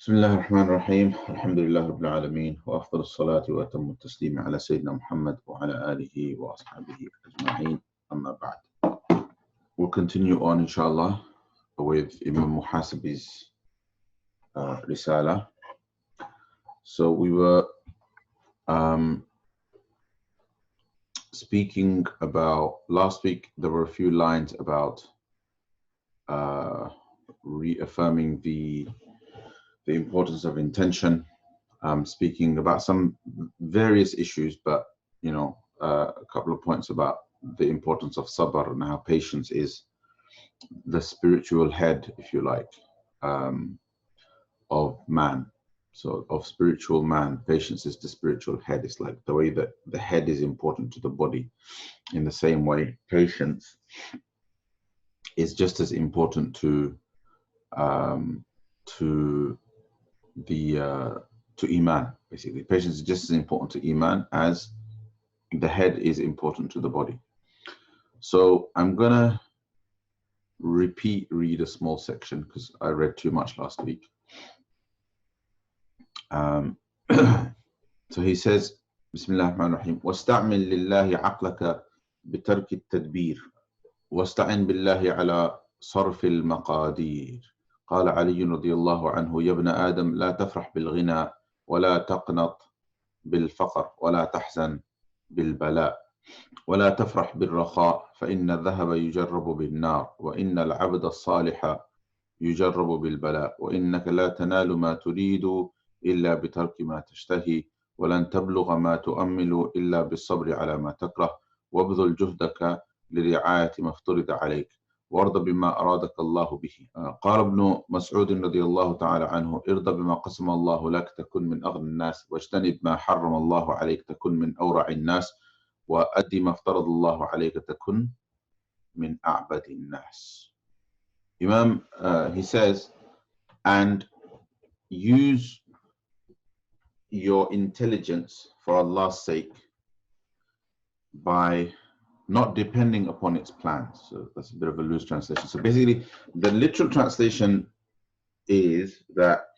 بسم الله الرحمن الرحيم الحمد لله رب العالمين وأفضل الصلاة وأتم التسليم على سيدنا محمد وعلى آله وأصحابه أجمعين أما بعد. We'll continue on inshallah with Imam Muhasibi's Risala. So we were speaking about, last week there were a few lines about reaffirming the importance of intention, speaking about some various issues, but a couple of points about the importance of sabr and how patience is the spiritual head, if you like, of man. So of spiritual man, patience is the spiritual head. It's like the way that the head is important to the body. In the same way, patience is just as important to Iman. Basically, patience is just as important to Iman as the head is important to the body. So I'm gonna read a small section because I read too much last week. So he says, Bismillah ar-Rahman ar-Rahim, وَاسْتَعْمِلْ لِلَّهِ عَقْلَكَ بِتَرْكِ التَّدْبِيرِ وَاسْتَعِنْ بِاللَّهِ عَلَى صَرْفِ الْمَقَادِيرِ قال علي رضي الله عنه يا ابن آدم لا تفرح بالغنى ولا تقنط بالفقر ولا تحزن بالبلاء ولا تفرح بالرخاء فإن الذهب يجرب بالنار وإن العبد الصالح يجرب بالبلاء وإنك لا تنال ما تريد إلا بترك ما تشتهي ولن تبلغ ما تؤمل إلا بالصبر على ما تكره وابذل جهدك لرعاية ما افترض عليك وارض بما أرادك الله به. قال ابن مسعود رضي الله تعالى عنه ارضى بما قسم الله لك تكن من أغنى الناس واجتنب ما حرم الله عليك تكن من أورع الناس وأدي ما افترض الله عليك تكن من أعبد الناس. Imam, he says, and use your intelligence for Allah's sake by not depending upon its plans. So that's a bit of a loose translation. So basically, the literal translation is that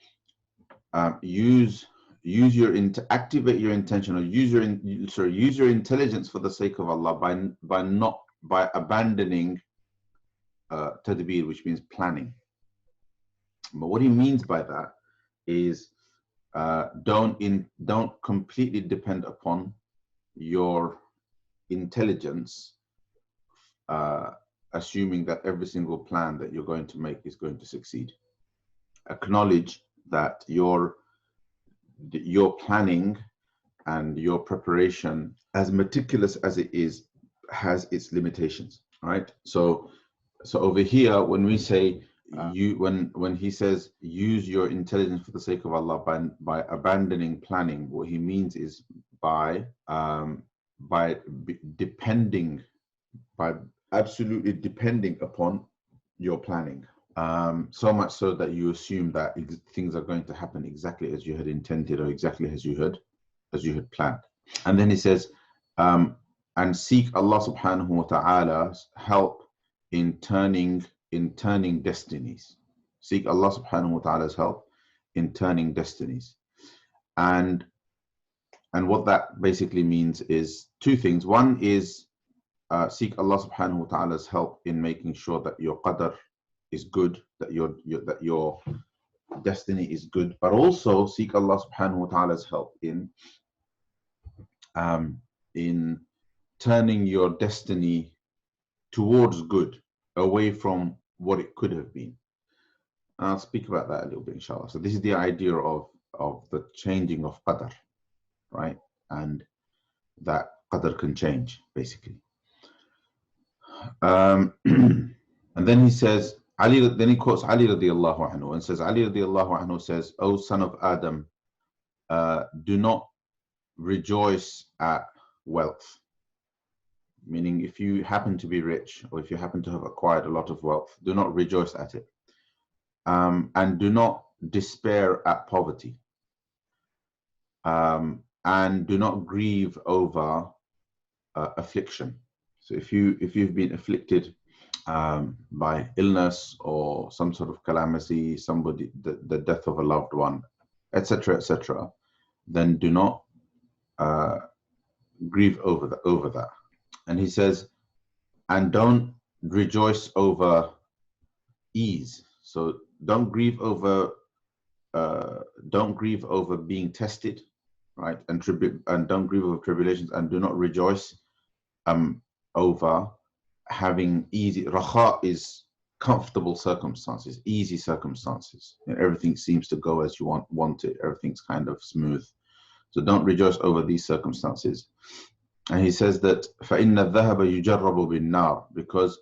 activate your intention, or use your intelligence for the sake of Allah by abandoning tadbir, which means planning. But what he means by that is don't completely depend upon your intelligence, assuming that every single plan that you're going to make is going to succeed. Acknowledge that your planning and your preparation, as meticulous as it is, has its limitations, right? So over here, when we say when he says use your intelligence for the sake of Allah by abandoning planning, what he means is by absolutely depending upon your planning, so much so that you assume that things are going to happen exactly as you had intended or exactly as you had planned. And then he says, and seek Allah subhanahu wa ta'ala's help in turning destinies. Seek Allah subhanahu wa ta'ala's help in turning destinies. And what that basically means is two things. One is seek Allah subhanahu wa ta'ala's help in making sure that your qadr is good, that your destiny is good, but also seek Allah subhanahu wa ta'ala's help in turning your destiny towards good, away from what it could have been. And I'll speak about that a little bit, inshallah. So this is the idea of the changing of qadr, right? And that qadr can change, basically. And then he says, then he quotes Ali radiallahu anhu and says, Ali radiallahu anhu says, O son of Adam, do not rejoice at wealth. Meaning, if you happen to be rich, or if you happen to have acquired a lot of wealth, do not rejoice at it. And do not despair at poverty. And do not grieve over affliction. So if you've been afflicted by illness or some sort of calamity, somebody, the death of a loved one, etc., etc., then do not grieve over that. And he says, and don't rejoice over ease. So don't grieve over being tested, right? And don't grieve over tribulations, and do not rejoice over having easy. Raha is comfortable circumstances, easy circumstances. You know, everything seems to go as you want it. Everything's kind of smooth. So don't rejoice over these circumstances. And he says that فَإِنَّ الذَّهَبَ يُجَرَّبُ بِالنَّارِ, because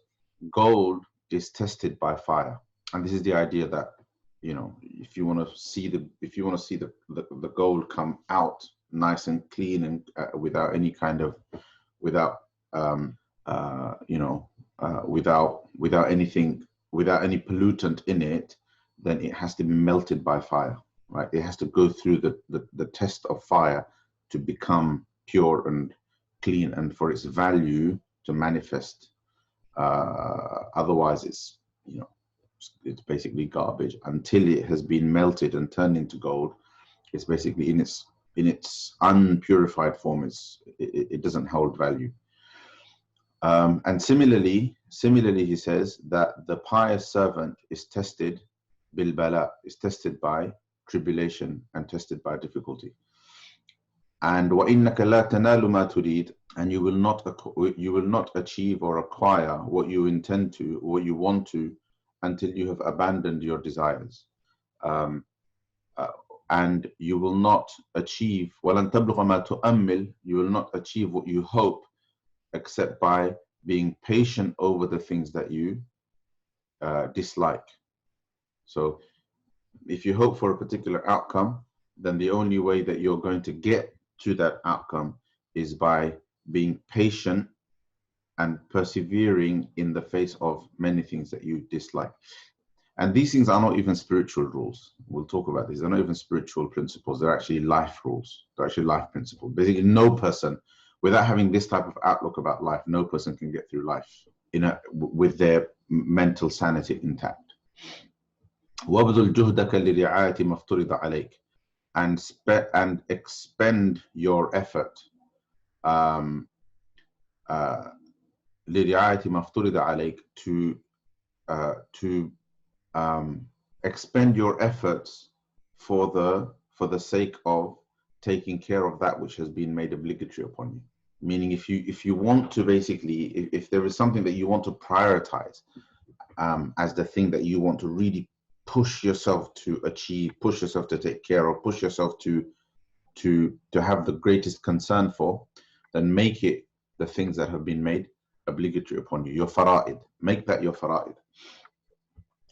gold is tested by fire. And this is the idea that, you know, if you want to see the gold come out nice and clean and without any kind of without any pollutant in it, then it has to be melted by fire, right? It has to go through the test of fire to become pure and clean, and for its value to manifest. Otherwise, it's basically garbage. Until it has been melted and turned into gold, it's basically in its unpurified form. It doesn't hold value. And similarly, he says that the pious servant is tested bil bala, is tested by tribulation and tested by difficulty. And وَإِنَّكَ لَا تَنَالُ مَا تُرِيدُ, and you will not achieve or acquire what you intend to, what you want to, until you have abandoned your desires. And you will not achieve وَلَن تَبْلُغَ مَا تُؤَمِّلُ, you will not achieve what you hope, except by being patient over the things that you dislike. So if you hope for a particular outcome, then the only way that you're going to get to that outcome is by being patient and persevering in the face of many things that you dislike. And these things are not even spiritual rules. We'll talk about these. They're not even spiritual principles. They're actually life rules. They're actually life principles. Basically, no person, without having this type of outlook about life, no person can get through life with their mental sanity intact. وَابْذُلْ جُهْدَكَ لِرِعَايَةِ مَا افْتُرِضَ عَلَيْكَ, and expend your effort لِرِعَايَةِ مَا افْتُرِضَ عَلَيْكَ, to expend your efforts for the sake of taking care of that which has been made obligatory upon you. Meaning, if you want to basically, if there is something that you want to prioritize as the thing that you want to really push yourself to achieve, push yourself to take care of, push yourself to have the greatest concern for, then make it the things that have been made obligatory upon you, your fara'id. Make that your fara'id.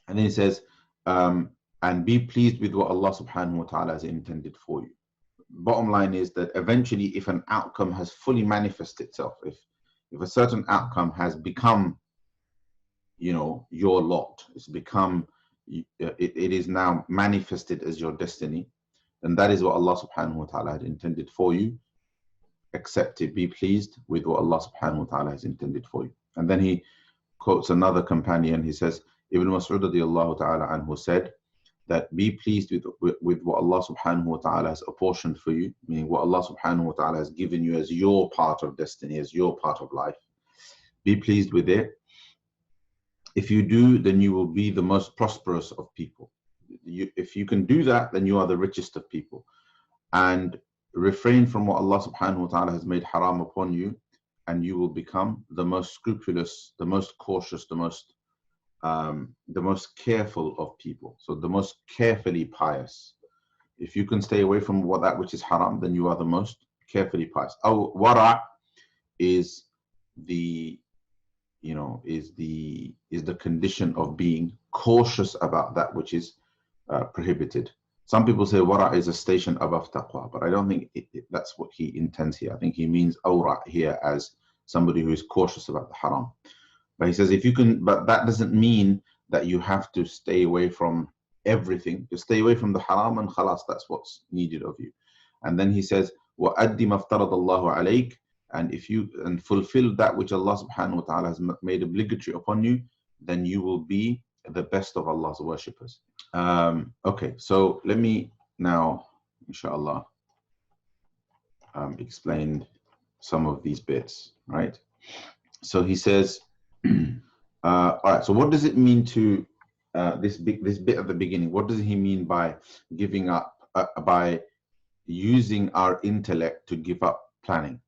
And then he says, and be pleased with what Allah subhanahu wa ta'ala has intended for you. Bottom line is that eventually, if an outcome has fully manifested itself, if a certain outcome has become, your lot, it's become, it is now manifested as your destiny, and that is what Allah subhanahu wa ta'ala had intended for you. Accept it, be pleased with what Allah subhanahu wa ta'ala has intended for you. And then he quotes another companion. He says, Ibn Mas'ud radiyallahu ta'ala anhu said that be pleased with what Allah subhanahu wa ta'ala has apportioned for you, meaning what Allah subhanahu wa ta'ala has given you as your part of destiny, as your part of life. Be pleased with it. If you do, then you will be the most prosperous of people. If you can do that, then you are the richest of people. And refrain from what Allah subhanahu wa ta'ala has made haram upon you, and you will become the most scrupulous, the most cautious, the most careful of people. So the most carefully pious. If you can stay away from that which is haram, then you are the most carefully pious. Wara' is the condition of being cautious about that which is prohibited. Some people say wara' is a station above taqwa, but I don't think that's what he intends here. I think he means awra' here as somebody who is cautious about the haram. But he says, if you can, but that doesn't mean that you have to stay away from everything. Just stay away from the haram and khalas, that's what's needed of you. And then he says, وَأَدِّ مَا افْتَرَضَ اللَّهُ عَلَيْكَ, and if you fulfill that which Allah subhanahu wa ta'ala has made obligatory upon you, then you will be the best of Allah's worshippers. Okay, so let me now, inshallah, explain some of these bits, right? So he says, all right, so what does it mean to this bit at the beginning? What does he mean by giving up, by using our intellect to give up planning,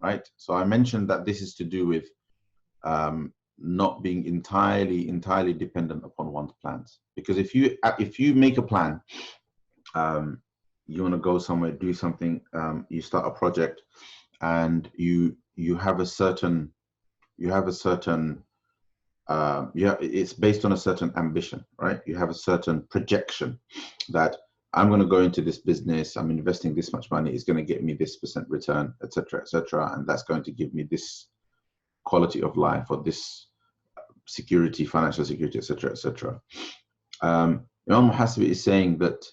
right? So I mentioned that this is to do with not being entirely dependent upon one's plans. Because if you make a plan, you want to go somewhere, do something, you start a project, and you have a certain it's based on a certain ambition, right? You have a certain projection that I'm going to go into this business, I'm investing this much money, it's going to get me this % return, etc., and that's going to give me this quality of life or this security, financial security, etc. Imam Muhasibi is saying that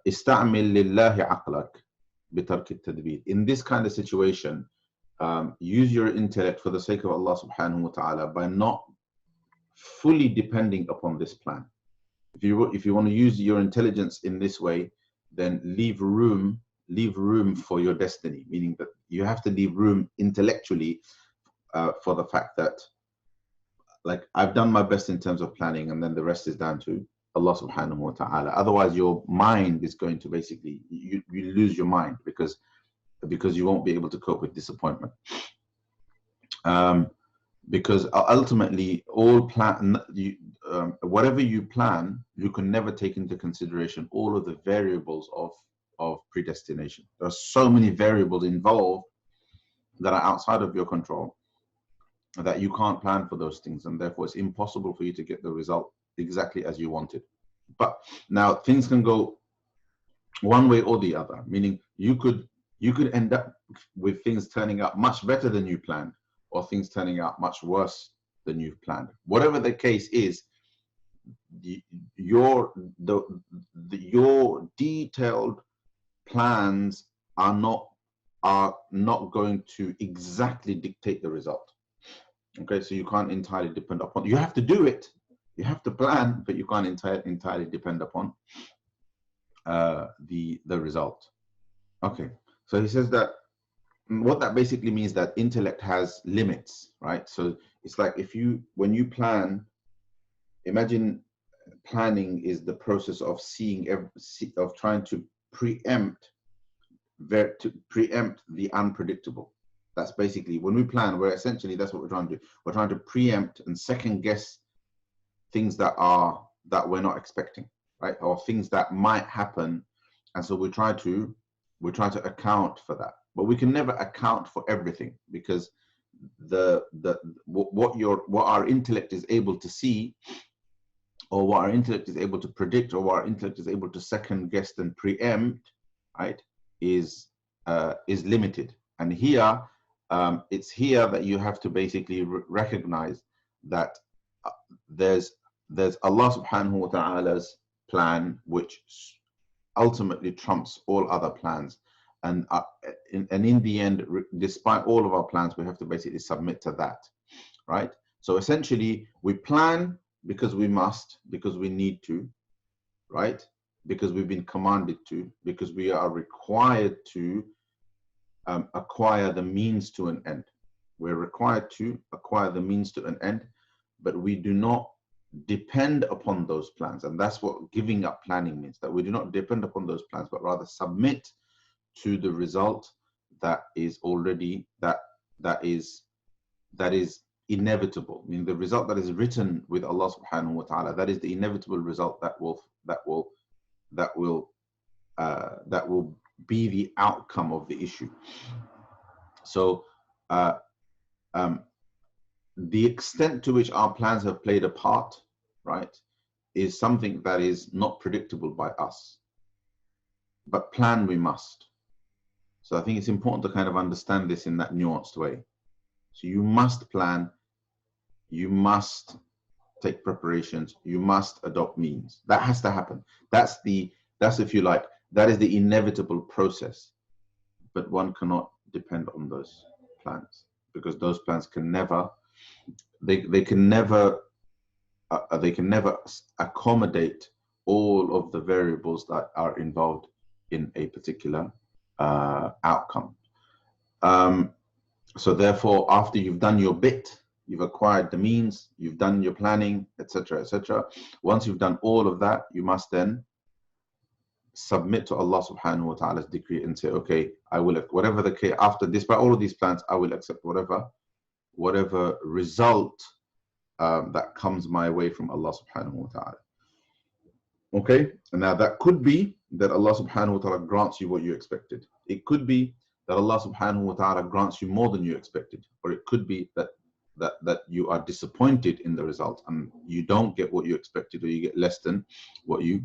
استعمل لله عقلك بترك التدبير. In this kind of situation, use your intellect for the sake of Allah subhanahu wa ta'ala by not fully depending upon this plan. If you want to use your intelligence in this way, then leave room for your destiny, meaning that you have to leave room intellectually for the fact that, like, I've done my best in terms of planning, and then the rest is down to Allah subhanahu wa ta'ala. Otherwise, your mind is going to basically, you lose your mind because you won't be able to cope with disappointment. Because ultimately, whatever you plan, you can never take into consideration all of the variables of predestination. There are so many variables involved that are outside of your control that you can't plan for those things, and therefore it's impossible for you to get the result exactly as you wanted. But now things can go one way or the other, meaning you could end up with things turning out much better than you planned, or things turning out much worse than you've planned. Whatever the case is, your detailed plans are not going to exactly dictate the result. Okay, so you can't entirely depend upon. You have to do it. You have to plan, but you can't entirely depend upon the result. Okay, so he says that what that basically means that intellect has limits, right? So it's like when you plan, imagine planning is the process of of trying to preempt the unpredictable. That's basically when we plan. That's what we're trying to do. We're trying to preempt and second guess things that we're not expecting, right? Or things that might happen, and so we try to account for that. But we can never account for everything, because what our intellect is able to see, or what our intellect is able to predict, or what our intellect is able to second guess and preempt, right, is limited. And here, it's here that you have to basically recognize that there's Allah subhanahu wa ta'ala's plan, which ultimately trumps all other plans. And in the end, despite all of our plans, we have to basically submit to that, right? So essentially, we plan because we must, because we need to, right? Because we've been commanded to, because we are required to acquire the means to an end. We're required to acquire the means to an end, but we do not depend upon those plans. And that's what giving up planning means, that we do not depend upon those plans, but rather submit to the result that is already that is inevitable. I mean, the result that is written with Allah subhanahu wa ta'ala, that is the inevitable result that will be the outcome of the issue. So the extent to which our plans have played a part, right, is something that is not predictable by us, but plan we must. So I think it's important to kind of understand this in that nuanced way. So you must plan, you must take preparations, you must adopt means. That has to happen. That's if you like, that is the inevitable process. But one cannot depend on those plans, because those plans can never, they can never they can never accommodate all of the variables that are involved in a particular outcome. So therefore, after you've done your bit, you've acquired the means, you've done your planning, etc., etc. Once you've done all of that, you must then submit to Allah subhanahu wa ta'ala's decree and say, okay, I will, whatever the case, after, despite all of these plans, I will accept whatever result that comes my way from Allah subhanahu wa ta'ala. Okay, and now that could be that Allah subhanahu wa ta'ala grants you what you expected. It could be that Allah subhanahu wa ta'ala grants you more than you expected, or it could be that you are disappointed in the result and you don't get what you expected, or you get less than what you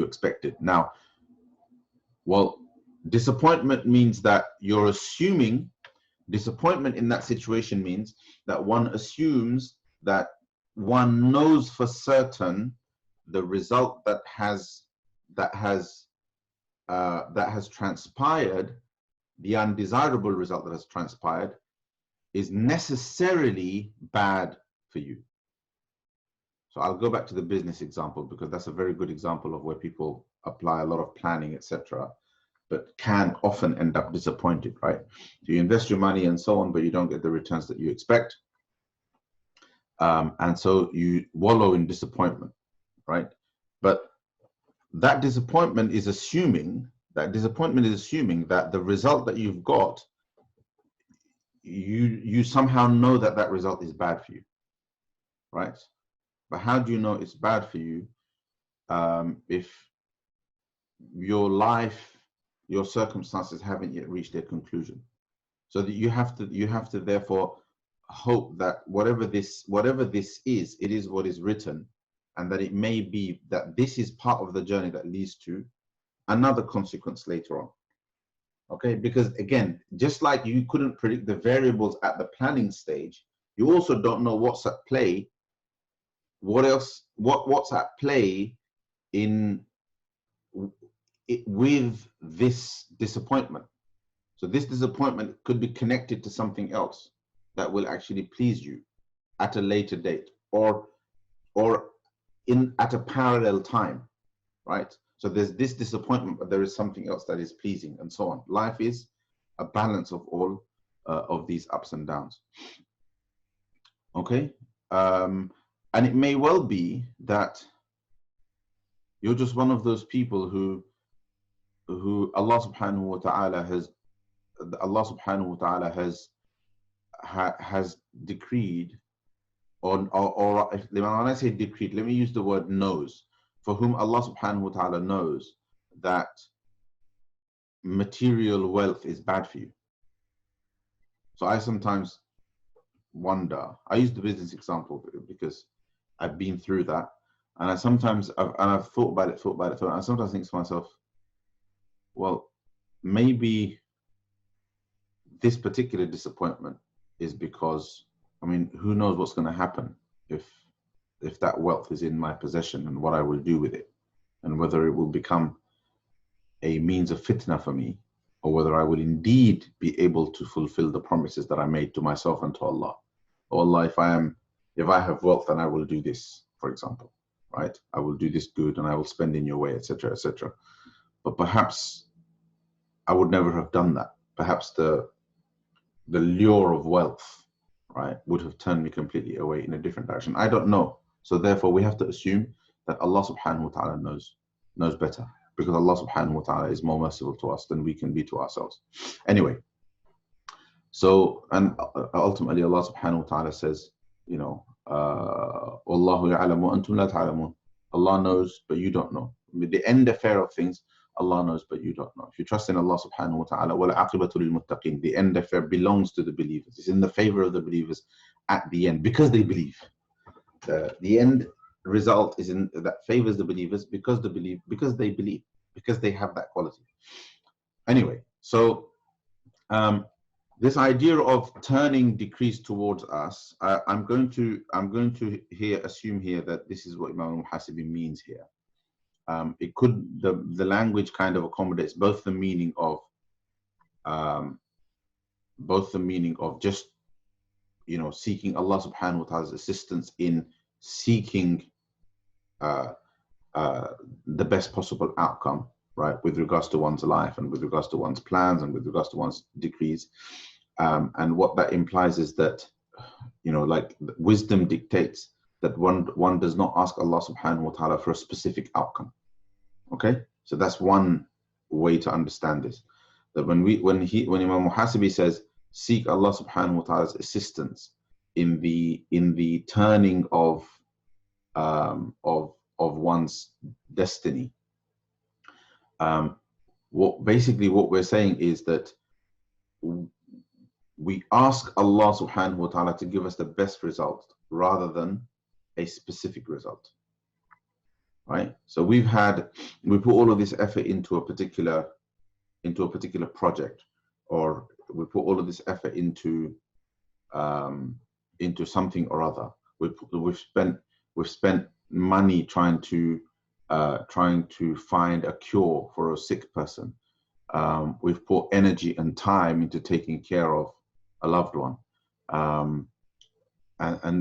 expected. Now, well, disappointment means that you're assuming, disappointment in that situation means that one assumes that one knows for certain the result that has transpired, the undesirable result that has transpired, is necessarily bad for you. So I'll go back to the business example, because that's a very good example of where people apply a lot of planning, etc., but can often end up disappointed, right? So you invest your money and so on, but you don't get the returns that you expect. And so you wallow in disappointment, right? But that disappointment is assuming that the result that you've got, you somehow know that result is bad for you, right? But how do you know it's bad for you if your life, your circumstances haven't yet reached their conclusion? So that you have to therefore hope that whatever this is, it is what is written, and that it may be that this is part of the journey that leads to another consequence later on. Okay, because again, just like you couldn't predict the variables at the planning stage, you also don't know what's at play. What's at play with this disappointment? So this disappointment could be connected to something else that will actually please you at a later date, or at a parallel time, right? So there's this disappointment, but there is something else that is pleasing, and so on. Life is a balance of all of these ups and downs. Okay, and it may well be that you're just one of those people who Allah subhanahu wa ta'ala has decreed, or when I say decreed, let me use the word knows, for whom Allah subhanahu wa ta'ala knows that material wealth is bad for you. So I sometimes wonder, I use the business example because I've been through that, and I've thought about it, and I sometimes think to myself, well, maybe this particular disappointment is because, I mean, who knows what's going to happen if that wealth is in my possession, and what I will do with it, and whether it will become a means of fitna for me, or whether I will indeed be able to fulfill the promises that I made to myself and to Allah. Oh Allah, if I have wealth, then I will do this, for example, right? I will do this good, and I will spend in your way, etc., etc. But perhaps I would never have done that. Perhaps the lure of wealth, right, would have turned me completely away in a different direction. I don't know. So therefore, we have to assume that Allah subhanahu wa ta'ala knows better, because Allah subhanahu wa ta'ala is more merciful to us than we can be to ourselves. Anyway, so, and ultimately Allah subhanahu wa ta'ala says, you know, Wallahu ya'lamu wa antum la ta'lamun. Allah knows, but you don't know. The end affair of things, Allah knows, but you don't know. If you trust in Allah subhanahu wa ta'ala, وَالْعَاقِبَةُ لِلْمُتَّقِينَ, the end affair belongs to the believers. It's in the favor of the believers at the end, because they believe. The end result is that favors the believers because they believe, because they have that quality. Anyway, so this idea of turning decrees towards us, I'm going to assume here that this is what Imam Muhasibi means here. It could, the language kind of accommodates both the meaning of just, you know, seeking Allah subhanahu wa ta'ala's assistance in seeking the best possible outcome, right, with regards to one's life and with regards to one's plans and with regards to one's decrees. And what that implies is that, like wisdom dictates that one does not ask Allah subhanahu wa ta'ala for a specific outcome. Okay, so that's one way to understand this. That when Imam Muhasibi says, seek Allah subhanahu wa ta'ala's assistance in the turning of one's destiny. What we're saying is that we ask Allah subhanahu wa ta'ala to give us the best result rather than a specific result. Right? So we put all of this effort into a particular project, or we put all of this effort into something or other. We've spent money trying to find a cure for a sick person. We've put energy and time into taking care of a loved one, and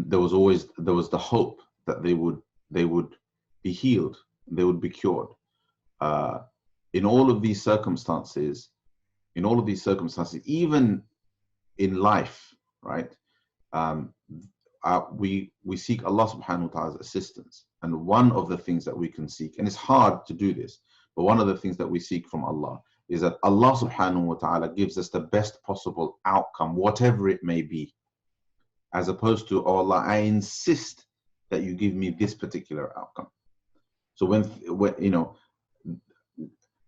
there was the hope that they would be healed, they would be cured. In all of these circumstances, even in life, right? We seek Allah subhanahu wa ta'ala's assistance. And one of the things that we can seek, and it's hard to do this, but one of the things that we seek from Allah is that Allah subhanahu wa ta'ala gives us the best possible outcome, whatever it may be, as opposed to, oh Allah, I insist that you give me this particular outcome. So when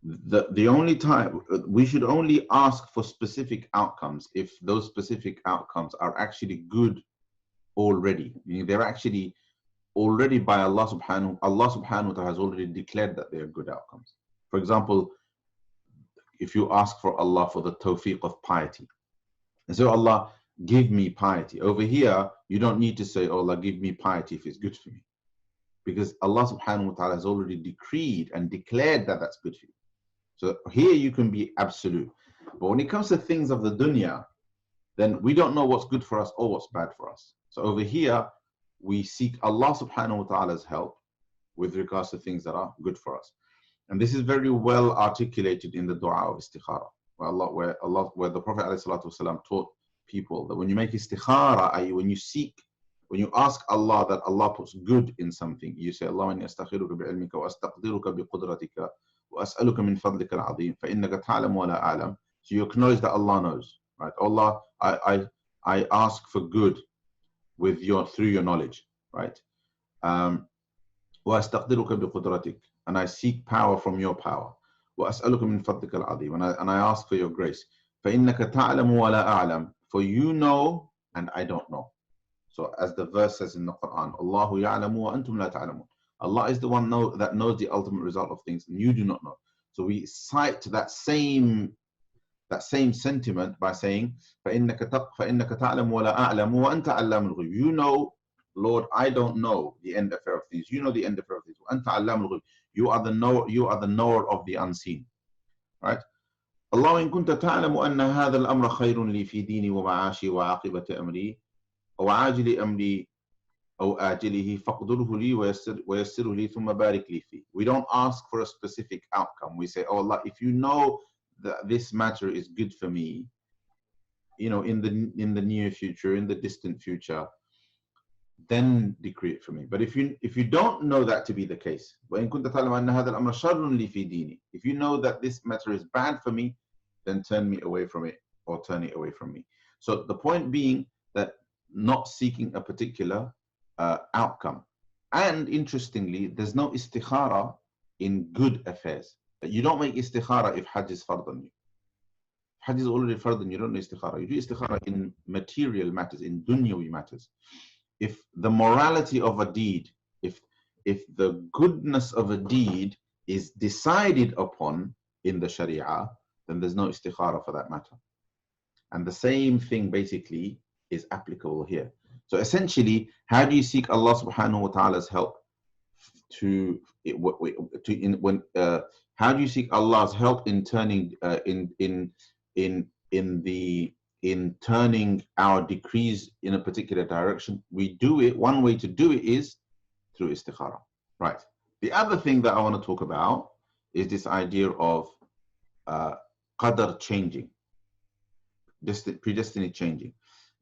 the only time we should only ask for specific outcomes if those specific outcomes are actually good already. They're actually already by Allah subhanahu wa ta'ala has already declared that they are good outcomes. For example, if you ask for Allah for the tawfiq of piety, and so Allah, give me piety. Over here, you don't need to say, oh Allah, give me piety if it's good for me, because Allah subhanahu wa ta'ala has already decreed and declared that that's good for you. So here you can be absolute. But when it comes to things of the dunya, then we don't know what's good for us or what's bad for us. So over here, we seek Allah subhanahu wa ta'ala's help with regards to things that are good for us. And this is very well articulated in the dua of istikhara, where the Prophet ﷺ taught people that when you make istikhara, i.e. when you ask Allah that Allah puts good in something, you say, Allahumma inni astakhiruka bi'ilmika wa astaqdiruka biqudratika wa as'aluka min fadlika al-azim fa innaka ta'lamu wa la a'lam. So you acknowledge that Allah knows, right? Allah, I ask for good through your knowledge, right? Wa astaqdiruka biqudratik, and I seek power from your power. Wa as'aluka min fadlika al-azim, and I ask for your grace. Fa innaka ta'lamu wa la a'lam, for you know and I don't know. So as the verse says in the Quran, Allahu ya'lamu wa antum la ta'lamun. Allah is the one that knows the ultimate result of things, and you do not know. So we cite that same sentiment by saying, فَإِنَّكَ تَعْلَمُ وَلَا أَعْلَمُ وَأَنْتَ عَلَّامُ الْغُيُوبِ. You know, Lord, I don't know the end affair of things. You know the end affair of things. وَأَنْتَ عَلَّامُ الْغُيُوبِ. You are the knower of the unseen. Right? Allah in kunta ta'lamu anna hadha al-amra khayrun li fi dini wa ma'ashi wa aqibati amri wa ajili amri aw ajilihi faqdurhu li wa yassirhu li thumma barik li fi. We don't ask for a specific outcome. We say, oh Allah, if you know that this matter is good for me, in the near future, in the distant future, then decree it for me. But if you don't know that to be the case, if you know that this matter is bad for me, then turn me away from it, or turn it away from me. So the point being that not seeking a particular outcome. And interestingly, there's no istikhara in good affairs. You don't make istikhara if Hajj is fard on you. Hajj is already fard on you, don't do istikhara. You do istikhara in material matters, in dunyawi matters. If the morality of a deed, if the goodness of a deed is decided upon in the Sharia, then there's no istikhara for that matter. And the same thing basically is applicable here. So essentially, how do you seek Allah subhanahu wa ta'ala's help how do you seek Allah's help in turning in turning our decrees in a particular direction? We do it. One way to do it is through istikhara. Right. The other thing that I want to talk about is this idea of qadar changing, predestiny changing.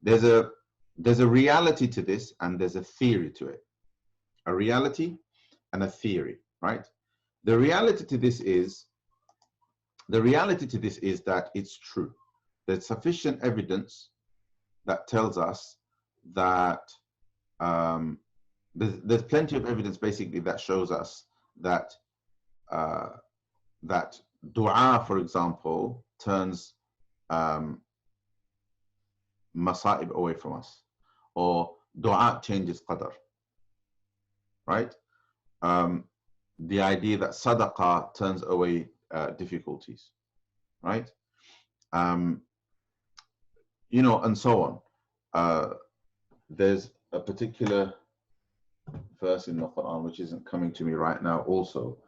There's a reality to this, and there's a theory to it. A reality and a theory, right? The reality to this is that it's true. There's sufficient evidence that tells us that there's plenty of evidence basically that shows us that that dua, for example, turns masa'ib away from us, or dua changes qadar, right? The idea that sadaqah turns away difficulties, right? You know, and so on. There's a particular verse in the Quran which isn't coming to me right now also,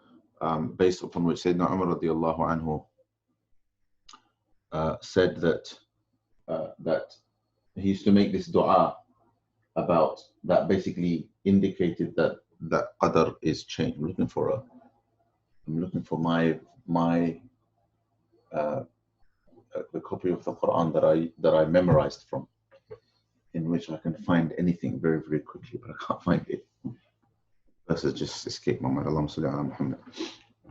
based upon which Sayyidina Umar radiallahu anhu said that that he used to make this dua about that, basically indicated that qadar is changed. I'm looking for my the copy of the Quran that I memorized from, in which I can find anything very, very quickly, but I can't find it. This has just escaped my mind. Allahumma salli ala Muhammad.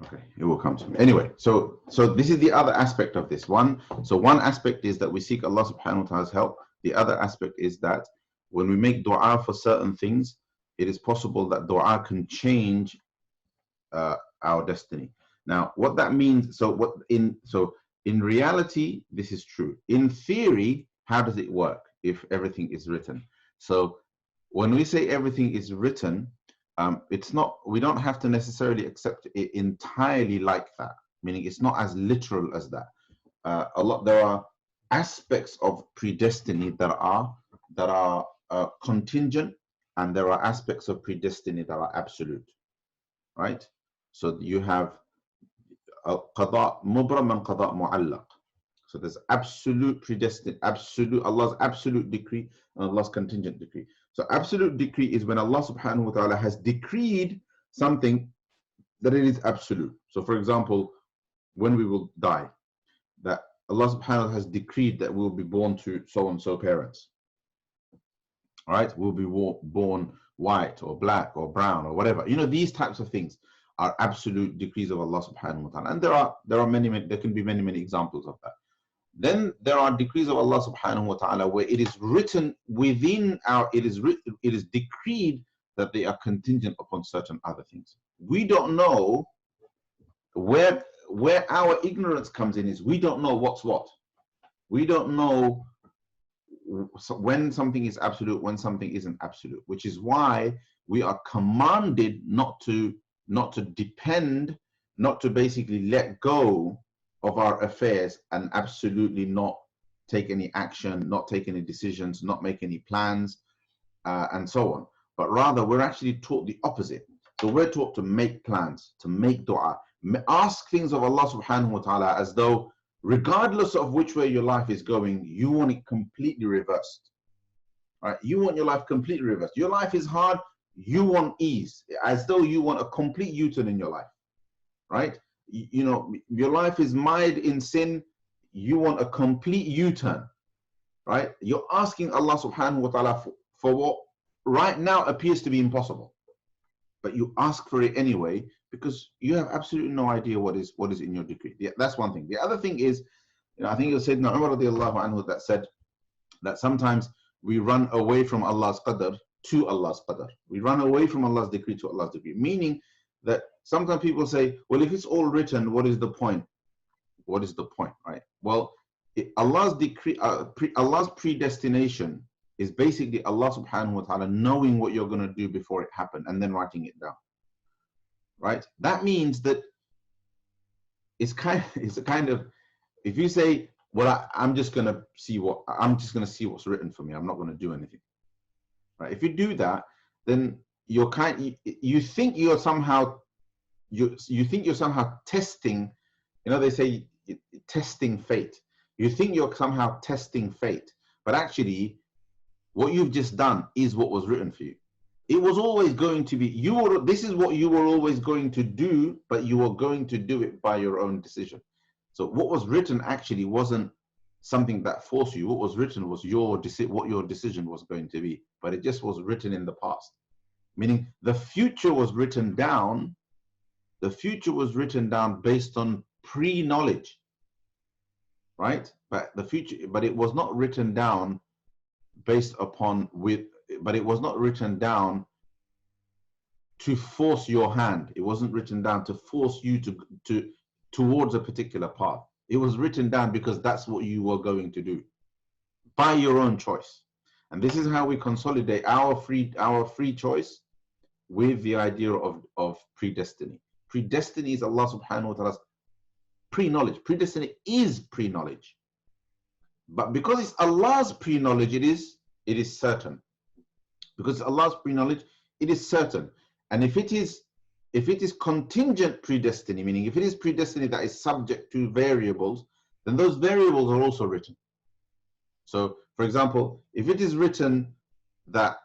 Okay, it will come to me. Anyway, so this is the other aspect of this. One aspect is that we seek Allah subhanahu wa ta'ala's help. The other aspect is that when we make dua for certain things, it is possible that dua can change our destiny. Now, what that means, in reality, this is true. In theory, how does it work if everything is written? So when we say everything is written, it's not, we don't have to necessarily accept it entirely like that, meaning it's not as literal as that. There are aspects of predestiny that are contingent, and there are aspects of predestiny that are absolute, right? So you have qada mubram and qada mu'allaq. So there's absolute predestined, Allah's absolute decree and Allah's contingent decree. So absolute decree is when Allah subhanahu wa ta'ala has decreed something that it is absolute. So for example, when we will die, that Allah subhanahu wa ta'ala has decreed that we'll be born to so-and-so parents. All right, we'll be born white or black or brown or whatever. You know, these types of things are absolute decrees of Allah subhanahu wa ta'ala. And there can be many examples of that. Then there are decrees of Allah subhanahu wa ta'ala where it is written within it is decreed that they are contingent upon certain other things. We don't know where our ignorance comes in, is we don't know what's what. We don't know when something is absolute, when something isn't absolute, which is why we are commanded not to depend, not to basically let go of our affairs and absolutely not take any action, not take any decisions, not make any plans, and so on. But rather, we're actually taught the opposite. So we're taught to make plans, to make dua, ask things of Allah subhanahu wa ta'ala as though, regardless of which way your life is going, you want it completely reversed. Right? You want your life completely reversed. Your life is hard, you want ease, as though you want a complete U-turn in your life. Right? You know, your life is mired in sin, you want a complete U-turn, right? You're asking Allah subhanahu wa ta'ala for what right now appears to be impossible, but you ask for it anyway because you have absolutely no idea what is in your decree. Yeah, that's one thing. The other thing is, you know, I think it was Sayyidina Umar radiallahu anhu that said that sometimes we run away from Allah's qadr to Allah's qadr. We run away from Allah's decree to Allah's decree, meaning that sometimes people say, well, if it's all written, what is the point? What is the point, right? Well, Allah's decree, Allah's predestination is basically Allah subhanahu wa ta'ala knowing what you're going to do before it happened and then writing it down, right? That means that it's kind of, if you say, well, I'm just going to see what's written for me, I'm not going to do anything, right? If you do that, then you think you're somehow testing, you know, they say testing fate. You think you're somehow testing fate, but actually what you've just done is what was written for you. It was always going to be, this is what you were always going to do, but you were going to do it by your own decision. So what was written actually wasn't something that forced you. What was written was what your decision was going to be, but it just was written in the past. Meaning the future was written down. The future was written down based on pre-knowledge, right? But it was not written down based upon but it was not written down to force your hand. It wasn't written down to force you towards a particular path. It was written down because that's what you were going to do by your own choice. And this is how we consolidate our free choice with the idea of predestiny. Predestiny is Allah subhanahu wa ta'ala's pre-knowledge. Predestiny is pre-knowledge. But because it's Allah's pre-knowledge, it is certain. Because it's Allah's pre-knowledge, it is certain. And if it is contingent predestiny, meaning if it is predestiny that is subject to variables, then those variables are also written. So, for example, if it is written that,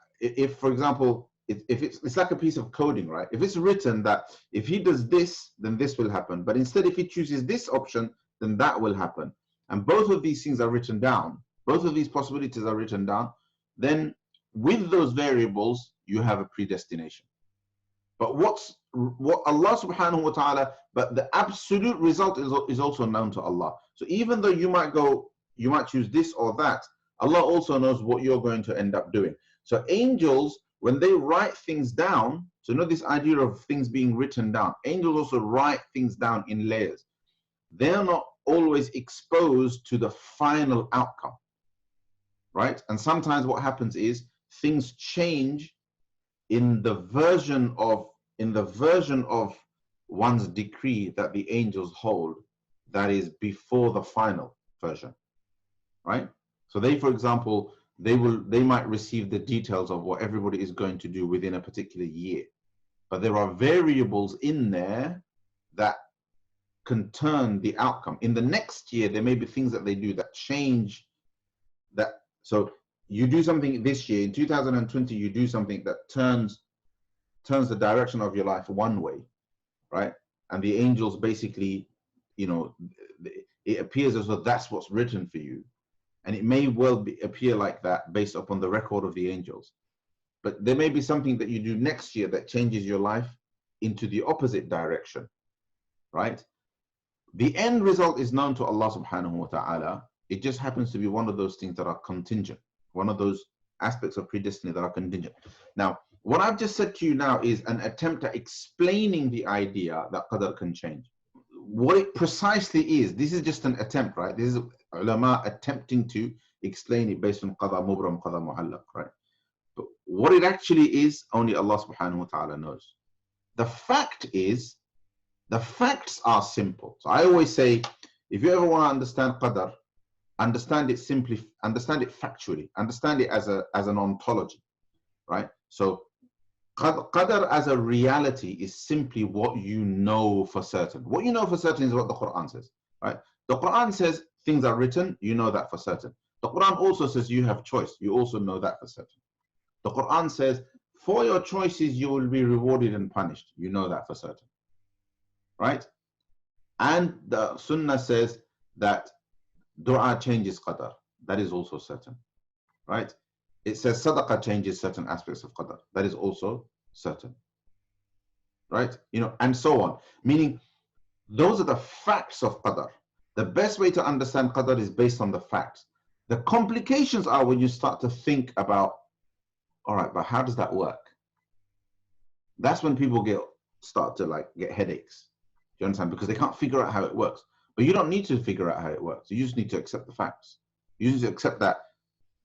for example, it's like a piece of coding, right? If it's written that if he does this, then this will happen. But instead, if he chooses this option, then that will happen. And both of these things are written down. Both of these possibilities are written down. Then with those variables, you have a predestination. But what Allah subhanahu wa ta'ala, but the absolute result is also known to Allah. So even though you might choose this or that, Allah also knows what you're going to end up doing. So angels, when they write things down, so you know this idea of things being written down, angels also write things down in layers. They're not always exposed to the final outcome, right? And sometimes what happens is things change in the version of one's decree that the angels hold, that is before the final version, right? So they, for example, they might receive the details of what everybody is going to do within a particular year, but there are variables in there that can turn the outcome. In the next year, there may be things that they do that change that. So you do something this year, in 2020, you do something that turns the direction of your life one way, right? And the angels basically, it appears as though that's what's written for you. And it may well appear like that based upon the record of the angels. But there may be something that you do next year that changes your life into the opposite direction, right? The end result is known to Allah subhanahu wa ta'ala. It just happens to be one of those things that are contingent, one of those aspects of predestiny that are contingent. Now, what I've just said to you now is an attempt at explaining the idea that qadar can change. What it precisely is, this is just an attempt, right? This is ulama attempting to explain it based on qadar mubram, qadar mu'allaq, right? But what it actually is, only Allah subhanahu wa ta'ala knows. The fact is, the facts are simple. So I always say, if you ever want to understand qadar, understand it simply, understand it factually, understand it as an ontology, right? So qadar as a reality is simply what you know for certain. What you know for certain is what the Quran says, right? The Quran says things are written, you know that for certain. The Quran also says you have choice, you also know that for certain. The Quran says for your choices you will be rewarded and punished, you know that for certain, right? And the Sunnah says that dua changes qadar, that is also certain, right? It says sadaqah changes certain aspects of qadar, that is also certain, right? And so on. Meaning, those are the facts of qadar. The best way to understand qadar is based on the facts. The complications are when you start to think about, all right, but how does that work? That's when people start to get headaches. Do you understand? Because they can't figure out how it works. But you don't need to figure out how it works. You just need to accept the facts. You need to accept that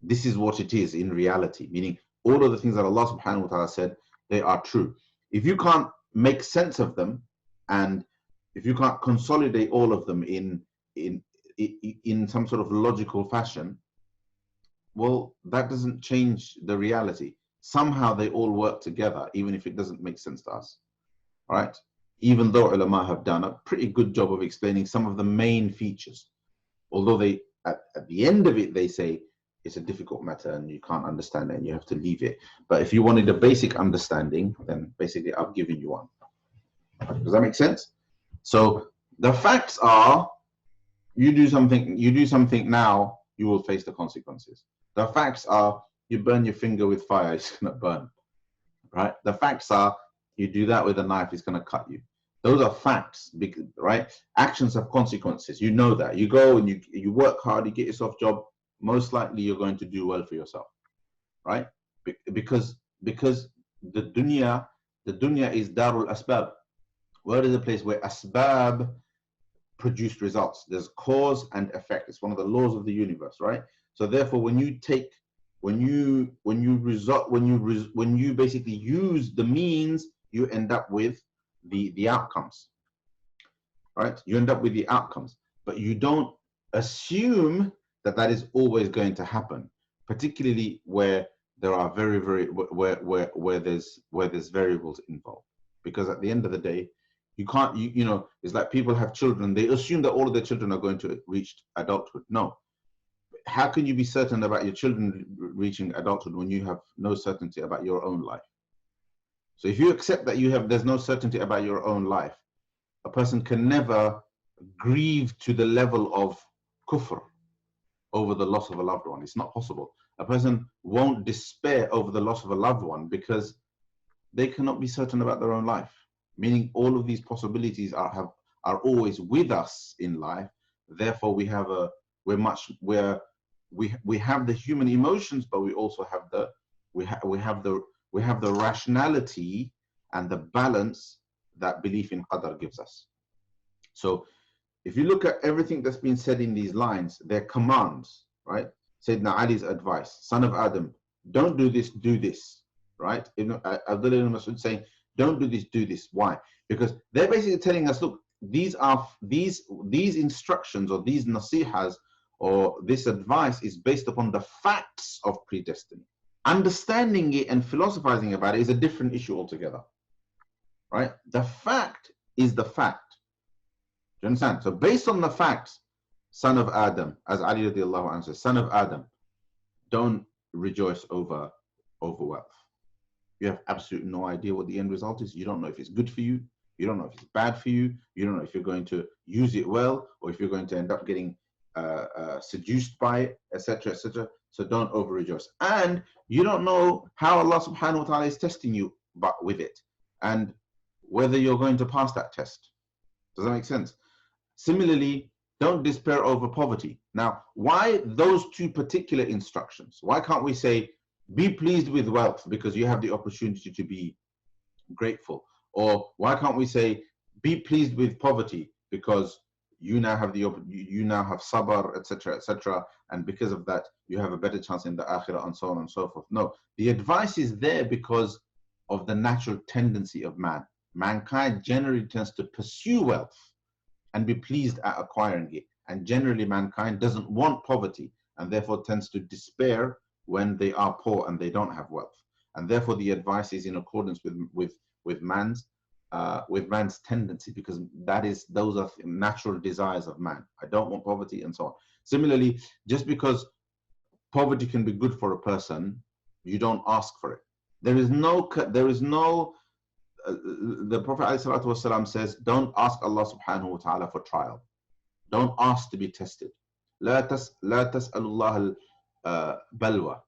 this is what it is in reality, meaning all of the things that Allah subhanahu wa ta'ala said, they are true. If you can't make sense of them, and if you can't consolidate all of them in some sort of logical fashion, well, that doesn't change the reality. Somehow they all work together, even if it doesn't make sense to us, all right? Even though ulama have done a pretty good job of explaining some of the main features, although they, at the end of it, they say, it's a difficult matter and you can't understand it and you have to leave it. But if you wanted a basic understanding, then basically I've given you one. Does that make sense? So the facts are, you do something now, you will face the consequences. The facts are, you burn your finger with fire, it's going to burn, right? The facts are, you do that with a knife, it's going to cut you. Those are facts, right? Actions have consequences. You know that. You go and you work hard, you get yourself a job, most likely you're going to do well for yourself, right? Because the dunya is darul asbab. Where is a place where asbab produce results? There's cause and effect. It's one of the laws of the universe, right? So therefore, when you basically use the means, you end up with the outcomes, right? You end up with the outcomes, but you don't assume that that is always going to happen, particularly where there are where there's variables involved. Because at the end of the day, you can't, you know, it's like people have children, they assume that all of their children are going to reach adulthood. No. How can you be certain about your children reaching adulthood when you have no certainty about your own life? So if you accept that there's no certainty about your own life, a person can never grieve to the level of kufr over the loss of a loved one. It's not possible. A person won't despair over the loss of a loved one because they cannot be certain about their own life. Meaning all of these possibilities are always with us in life. Therefore, we have the human emotions, but we also have the rationality and the balance that belief in qadar gives us. So if you look at everything that's been said in these lines, they're commands, right? Sayyidina Ali's advice, son of Adam, don't do this, do this, right? Abdullah ibn Mas'ud saying, don't do this, do this. Why? Because they're basically telling us, look, these instructions or these nasihas or this advice is based upon the facts of predestiny. Understanding it and philosophizing about it is a different issue altogether, right? The fact is the fact. Do you understand? So based on the facts, son of Adam, as Ali radiallahu anhu says, son of Adam, don't rejoice over wealth. You have absolutely no idea what the end result is. You don't know if it's good for you. You don't know if it's bad for you. You don't know if you're going to use it well or if you're going to end up getting seduced by it, etc., etc. So don't over rejoice. And you don't know how Allah subhanahu wa ta'ala is testing you with it and whether you're going to pass that test. Does that make sense? Similarly, don't despair over poverty. Now, why those two particular instructions? Why can't we say, be pleased with wealth because you have the opportunity to be grateful? Or why can't we say, be pleased with poverty because you now have sabr, etc., etc., and because of that, you have a better chance in the akhirah, and so on and so forth. No, the advice is there because of the natural tendency of man. Mankind generally tends to pursue wealth and be pleased at acquiring it. And generally mankind doesn't want poverty and therefore tends to despair when they are poor and they don't have wealth. And therefore the advice is in accordance with man's tendency, because those are natural desires of man. I don't want poverty and so on. Similarly, just because poverty can be good for a person, you don't ask for it. The Prophet ﷺ says, don't ask Allah subhanahu wa ta'ala for trial. Don't ask to be tested. لا تسأل الله البلوى,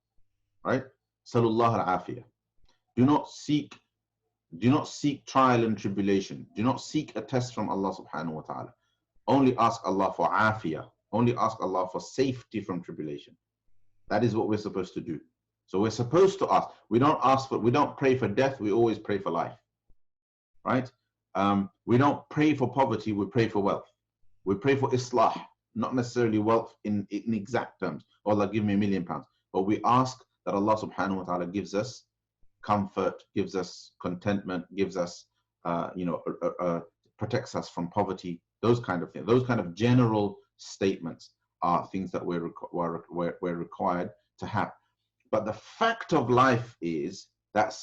right? سأل الله العافية. Do not seek trial and tribulation. Do not seek a test from Allah subhanahu wa ta'ala. Only ask Allah for afiyah. Only ask Allah for safety from tribulation. That is what we're supposed to do. So we're supposed to ask. We don't pray for death, we always pray for life. Right? We don't pray for poverty, we pray for wealth. We pray for islah, not necessarily wealth in exact terms. Oh, Allah, give me £1 million. But we ask that Allah subhanahu wa ta'ala gives us comfort, gives us contentment, gives us, protects us from poverty, those kind of things. Those kind of general statements are things that we're required to have. But the fact of life is that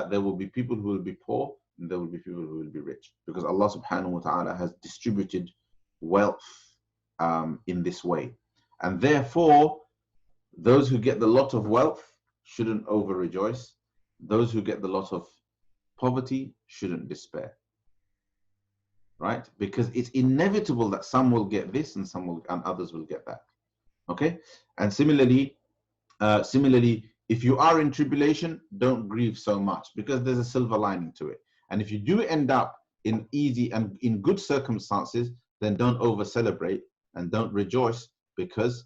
there will be people who will be poor and there will be people who will be rich, because Allah subhanahu wa ta'ala has distributed wealth in this way. And therefore, Those who get the lot of wealth shouldn't over rejoice. Those who get the lot of poverty shouldn't despair. Right? Because it's inevitable that some will get this and and others will get that. Okay? And similarly, if you are in tribulation, don't grieve so much, because there's a silver lining to it. And if you do end up in easy and in good circumstances, then don't over celebrate and don't rejoice, because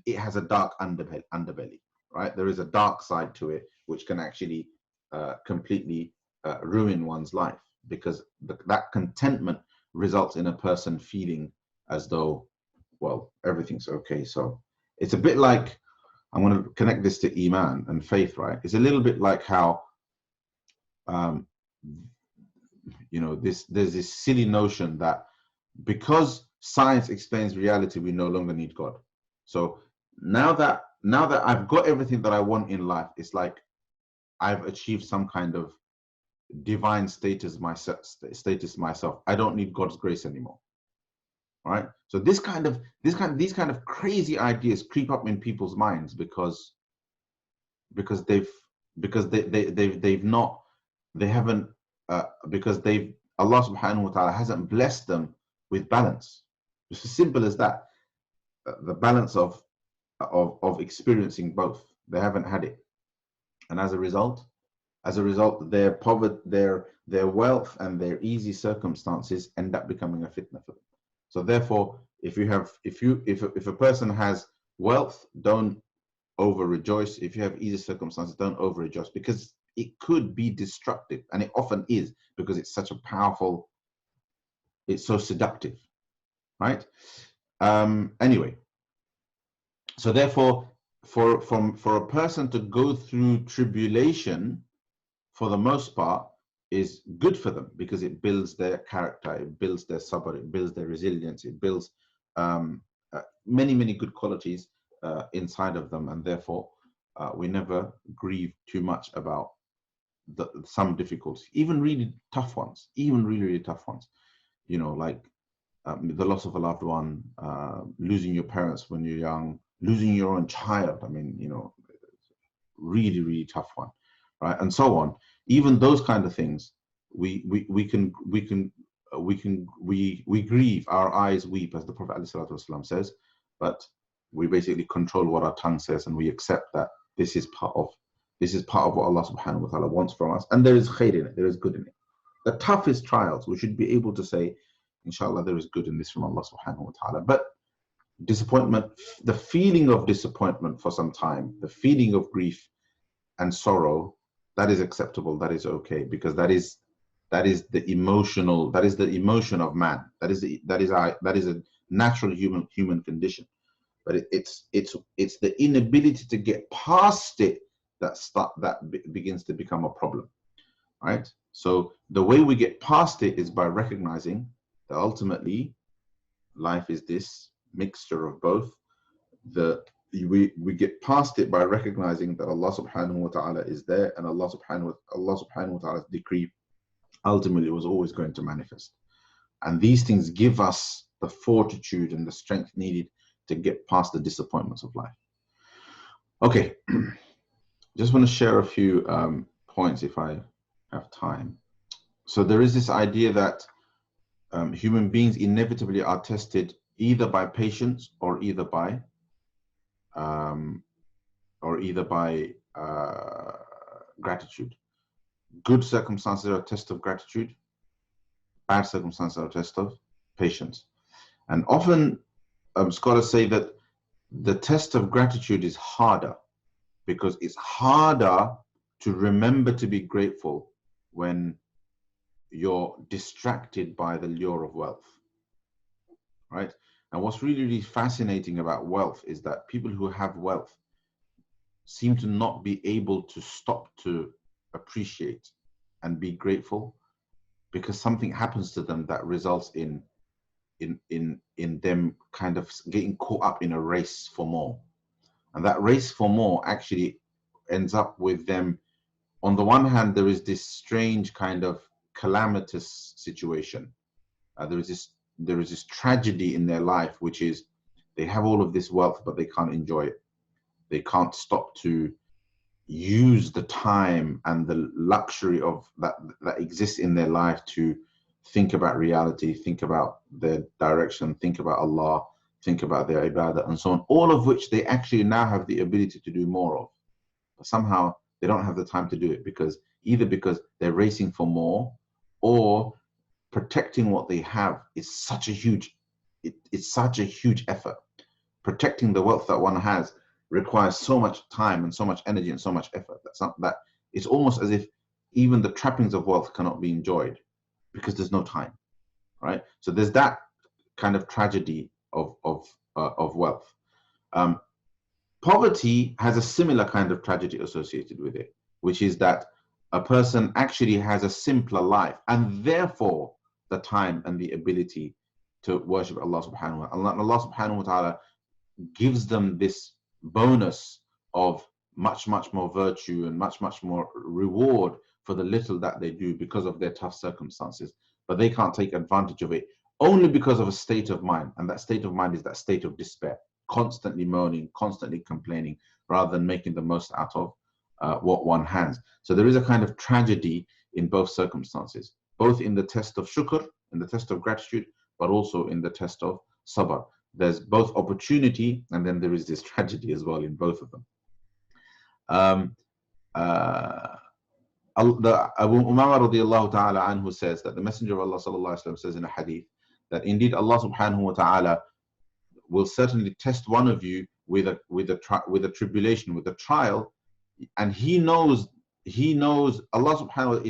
it has a dark underbelly, right? There is a dark side to it, which can actually completely ruin one's life, because that contentment results in a person feeling as though, well, everything's okay. So it's a bit like, I'm going to connect this to Iman and faith, right? It's a little bit like how, there's this silly notion that because science explains reality, we no longer need God. So now that I've got everything that I want in life, it's like I've achieved some kind of divine status myself. I don't need God's grace anymore. Right? So these kind of crazy ideas creep up in people's minds because Allah subhanahu wa ta'ala hasn't blessed them with balance. It's as simple as that. The balance of experiencing both. They haven't had it. And as a result, their poverty, their wealth and their easy circumstances end up becoming a fitna for them. So therefore, if a person has wealth, don't over rejoice. If you have easy circumstances, don't over rejoice, because it could be destructive, and it often is, because it's such a powerful, it's so seductive, right? Anyway, so therefore, for a person to go through tribulation, for the most part, is good for them, because it builds their character, it builds their sabr, it builds their resilience, it builds many good qualities inside of them, and therefore we never grieve too much about some difficulties, even really tough ones, really tough ones. Like the loss of a loved one, losing your parents when you're young, losing your own child. I mean, really tough one, right? And so on. Even those kind of things, we grieve, our eyes weep, as the Prophet ﷺ says, but we basically control what our tongue says, and we accept that this is part of what Allah subhanahu wa ta'ala wants from us, and there is khair in it, there is good in it. The toughest trials, we should be able to say, inshallah, there is good in this from Allah subhanahu wa ta'ala. But disappointment, the feeling of disappointment for some time, the feeling of grief and sorrow, that is acceptable, that is okay, because that is the emotion of man. That is a natural human condition. But it's the inability to get past it that begins to become a problem, right? So the way we get past it is by recognizing that ultimately life is this mixture of both. We get past it by recognizing that Allah subhanahu wa ta'ala is there, and Allah subhanahu wa ta'ala's decree ultimately was always going to manifest. And these things give us the fortitude and the strength needed to get past the disappointments of life. Okay, just want to share a few points if I have time. So there is this idea that human beings inevitably are tested either by patience or either by gratitude. Good circumstances are a test of gratitude. Bad circumstances are a test of patience. And often scholars say that the test of gratitude is harder, because it's harder to remember to be grateful when you're distracted by the lure of wealth, right? And what's really fascinating about wealth is that people who have wealth seem to not be able to stop to appreciate and be grateful, because something happens to them that results in them kind of getting caught up in a race for more. And that race for more actually ends up with them, on the one hand, there is this strange kind of calamitous situation. There is this tragedy in their life, which is they have all of this wealth, but they can't enjoy it. they can't stop to use the time and the luxury of that exists in their life to think about reality, think about their direction, think about Allah, think about their ibadah and so on, all of which they actually now have the ability to do more of. But somehow they don't have the time to do it, because either because they're racing for more, or protecting what they have is such a huge, it's such a huge effort. Protecting the wealth that one has requires so much time and so much energy and so much effort that it's almost as if even the trappings of wealth cannot be enjoyed because there's no time, right? So there's that kind of tragedy of wealth. Poverty has a similar kind of tragedy associated with it, which is that a person actually has a simpler life, and therefore the time and the ability to worship Allah subhanahu wa ta'ala. Allah subhanahu wa ta'ala gives them this bonus of much more virtue and much more reward for the little that they do because of their tough circumstances, but they can't take advantage of it only because of a state of mind, and that state of mind is that state of despair, constantly moaning, constantly complaining, rather than making the most out of what one has. So there is a kind of tragedy in both circumstances, both in the test of shukr, in the test of gratitude, but also in the test of sabr. There's both opportunity and then there is this tragedy as well in both of them. Abu Umama radiallahu ta'ala anhu says that the Messenger of Allah sallallahu alaihi wasallam says in a hadith that indeed Allah subhanahu wa ta'ala will certainly test one of you with a tribulation, with a trial, and he knows Allah subhanahu wa ta'ala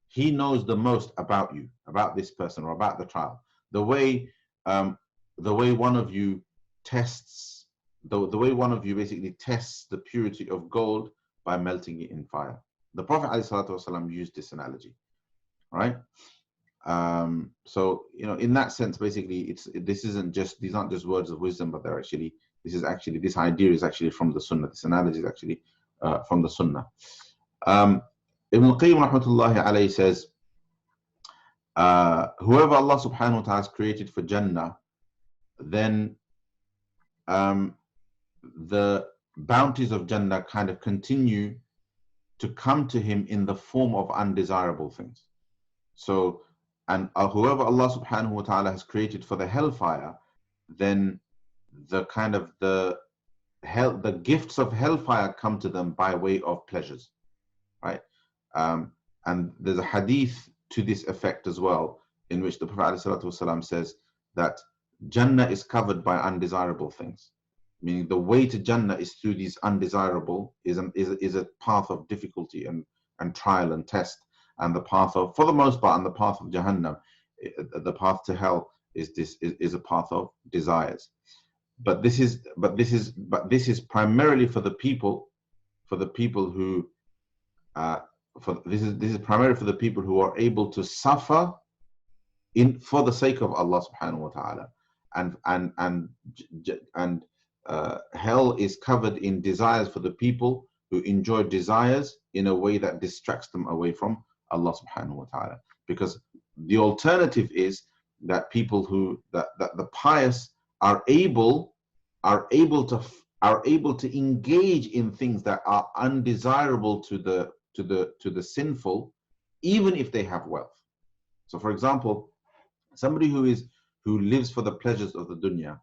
he knows the most about you, about this person or about the trial. The way one of you tests, the way one of you basically tests the purity of gold by melting it in fire. The Prophet ﷺ used this analogy, right? So in that sense, basically, these aren't just words of wisdom, but this idea is actually from the Sunnah. This analogy is actually from the Sunnah. Ibn al-Qayyim rahmatullahi alayhi says, whoever Allah subhanahu wa ta'ala has created for Jannah, then the bounties of Jannah kind of continue to come to him in the form of undesirable things. So, and whoever Allah subhanahu wa ta'ala has created for the hellfire, then the gifts of hellfire come to them by way of pleasures, right? And there's a hadith to this effect as well, in which the Prophet ﷺ says that Jannah is covered by undesirable things, meaning the way to Jannah is through these undesirable, is a path of difficulty and trial and test, and the path of, for the most part, and the path of Jahannam, the path to hell is a path of desires. But this is primarily for the people who this is primarily for the people who are able to suffer for the sake of Allah subhanahu wa ta'ala, and hell is covered in desires for the people who enjoy desires in a way that distracts them away from Allah subhanahu wa ta'ala. Because the alternative is that the pious are able to engage in things that are undesirable to the sinful, even if they have wealth. So, for example, somebody who lives for the pleasures of the dunya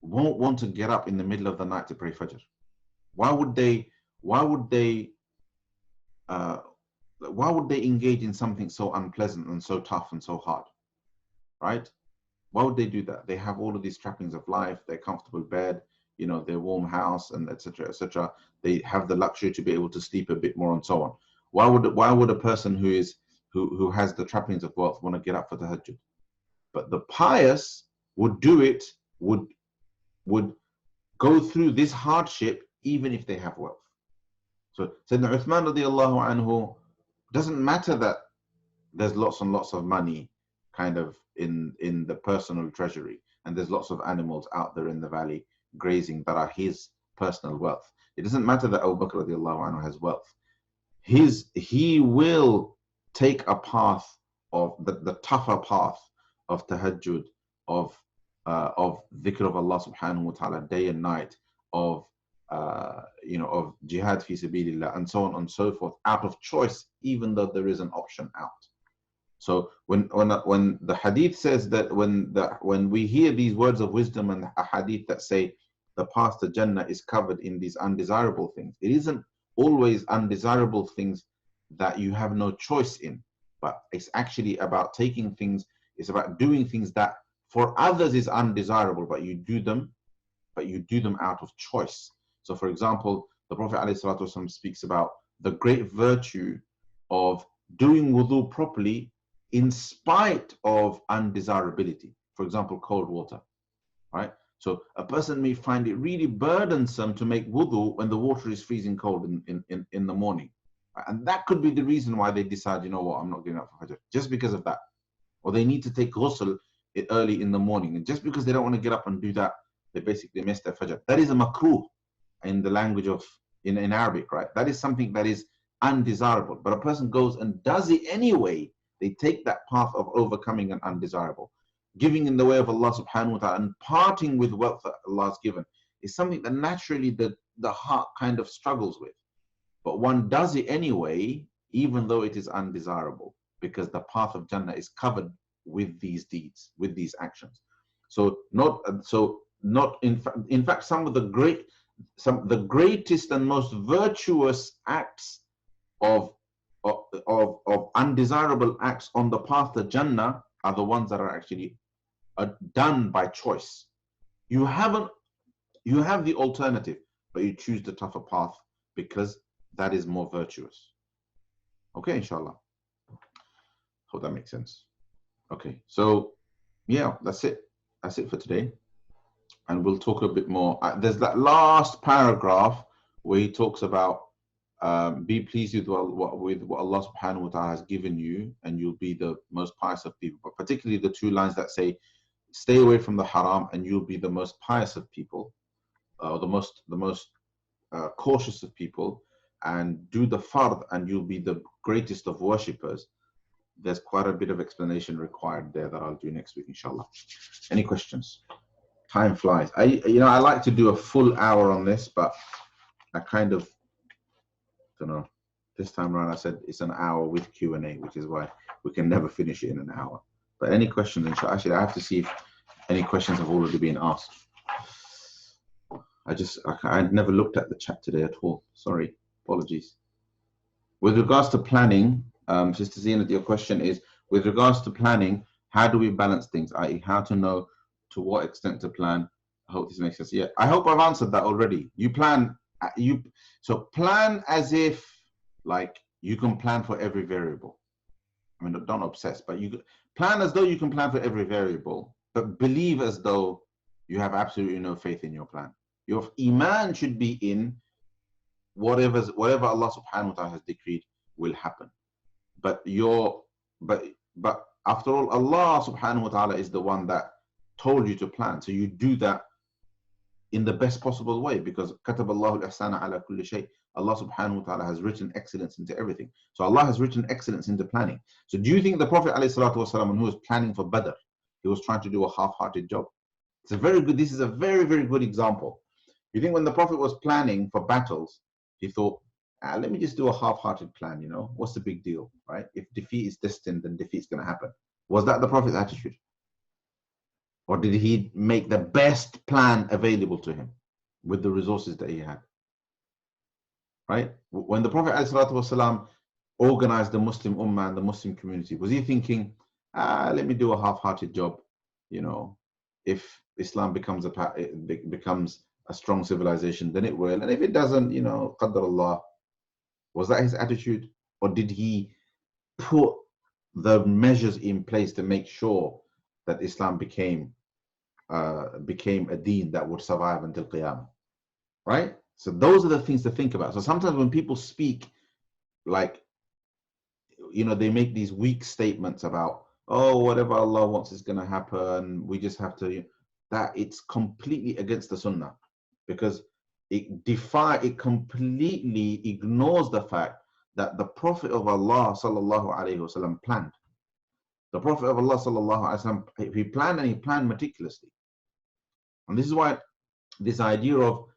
won't want to get up in the middle of the night to pray Fajr. Why would they engage in something so unpleasant and so tough and so hard, right? Why would they do that? They have all of these trappings of life, their comfortable bed, their warm house, and etc., etc. They have the luxury to be able to sleep a bit more and so on. Why would a person who has the trappings of wealth want to get up for tahajjud? But the pious would do it, would go through this hardship even if they have wealth. So Sayyidina Uthman radiallahu anhu, doesn't matter that there's lots and lots of money kind of in the personal treasury, and there's lots of animals out there in the valley grazing that are his personal wealth. It doesn't matter that Abu Bakr radiallahu anhu has wealth. He will take a path of the tougher path of tahajjud, of of dhikr of Allah subhanahu wa ta'ala day and night, of of jihad fi sabilillah, and so on and so forth, out of choice, even though there is an option out. So when the hadith says that when we hear these words of wisdom and a hadith that say the path to Jannah is covered in these undesirable things, it isn't always undesirable things that you have no choice in, but it's actually about taking things, it's about doing things that for others is undesirable, but you do them out of choice. So for example, the Prophet ﷺ speaks about the great virtue of doing wudu properly in spite of undesirability. For example, cold water, right? So a person may find it really burdensome to make wudu when the water is freezing cold in the morning. And that could be the reason why they decide, you know what, I'm not getting up for Fajr, just because of that. Or they need to take ghusl early in the morning. And just because they don't want to get up and do that, they basically miss their Fajr. That is a makruh in the language of, in Arabic, right? That is something that is undesirable. But a person goes and does it anyway. They take that path of overcoming an undesirable. Giving in the way of Allah subhanahu wa ta'ala and parting with wealth that Allah has given is something that naturally the heart kind of struggles with. But one does it anyway, even though it is undesirable, because the path of Jannah is covered with these deeds, with these actions. So in fact, some of the greatest and most virtuous acts of undesirable acts on the path to Jannah are the ones that are actually done by choice. You have the alternative, but you choose the tougher path because that is more virtuous. Okay, inshallah. Hope that makes sense. Okay, so yeah, that's it. That's it for today. And we'll talk a bit more. There's that last paragraph where he talks about be pleased with what Allah subhanahu wa ta'ala has given you, and you'll be the most pious of people. But particularly the two lines that say, stay away from the haram and you'll be the most pious of people, the most cautious of people, and do the fard and you'll be the greatest of worshippers. There's quite a bit of explanation required there that I'll do next week, inshallah. Any questions? Time flies. I like to do a full hour on this, but I kind of don't know. This time around I said it's an hour with Q&A, which is why we can never finish it in an hour. But any questions, inshallah? Actually, I have to see if any questions have already been asked. I never looked at the chat today at all. Sorry, apologies. With regards to planning, Sister Zina, your question is, with regards to planning, how do we balance things? I.e., how to know to what extent to plan? I hope this makes sense. Yeah, I hope I've answered that already. You plan, so plan as if like you can plan for every variable. I mean, don't obsess, but you plan as though you can plan for every variable, but believe as though you have absolutely no faith in your plan. Your iman should be in whatever Allah subhanahu wa ta'ala has decreed will happen. But after all, Allah subhanahu wa ta'ala is the one that told you to plan. So you do that in the best possible way, because كَتَبَ اللَّهُ الْإِحْسَانَ عَلَى كُلِّ شَيْءٍ. Allah subhanahu wa ta'ala has written excellence into everything. So Allah has written excellence into planning. So do you think the Prophet ﷺ, when he was planning for Badr, he was trying to do a half-hearted job? This is a very, very good example. You think when the Prophet was planning for battles, he thought, let me just do a half-hearted plan, what's the big deal, right? If defeat is destined, then defeat's going to happen. Was that the Prophet's attitude? Or did he make the best plan available to him with the resources that he had? Right? When the Prophet ﷺ organized the Muslim Ummah and the Muslim community, was he thinking, let me do a half-hearted job, if Islam becomes a strong civilization, then it will. And if it doesn't, Qadar Allah. Was that his attitude? Or did he put the measures in place to make sure that Islam became a deen that would survive until Qiyamah? Right? So those are the things to think about. So sometimes when people speak, like, they make these weak statements about, oh, whatever Allah wants is going to happen, we just have to, that it's completely against the Sunnah, because it completely ignores the fact that the Prophet of Allah sallallahu alaihi wasallam planned. The Prophet of Allah sallallahu alaihi wasallam, he planned, and he planned meticulously. And this is why this idea of,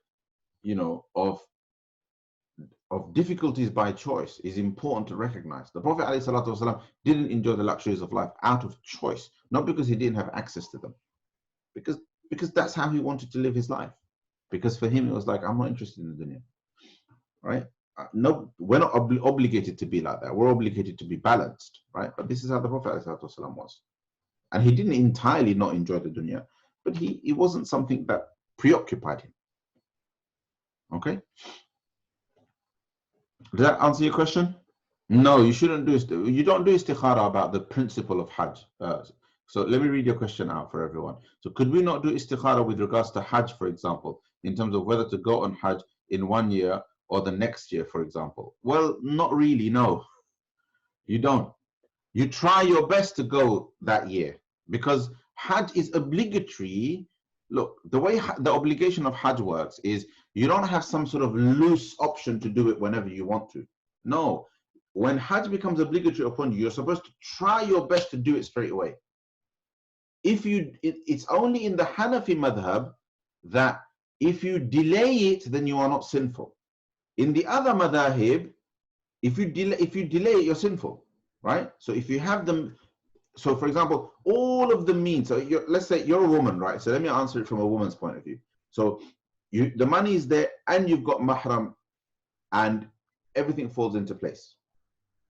of difficulties by choice is important to recognize. The Prophet ﷺ didn't enjoy the luxuries of life out of choice, not because he didn't have access to them, because that's how he wanted to live his life. Because for him, it was like, I'm not interested in the dunya, right? No, we're not obligated to be like that. We're obligated to be balanced, right? But this is how the Prophet ﷺ was. And he didn't entirely not enjoy the dunya, but it wasn't something that preoccupied him. Okay? Does that answer your question? No, you shouldn't do you don't do istikhara about the principle of Hajj. So let me read your question out for everyone. So could we not do istikhara with regards to Hajj, for example, in terms of whether to go on Hajj in 1 year or the next year, for example? Well, not really, no. You don't. You try your best to go that year, because Hajj is obligatory. Look, the way the obligation of Hajj works is you don't have some sort of loose option to do it whenever you want to. No. When Hajj becomes obligatory upon you, you're supposed to try your best to do it straight away. It's only in the Hanafi madhab that if you delay it, then you are not sinful. In the other madhahib, if you delay it, you're sinful, right? So if you have them, so for example, all of the means, so let's say you're a woman, right? So let me answer it from a woman's point of view. So the money is there and you've got mahram and everything falls into place,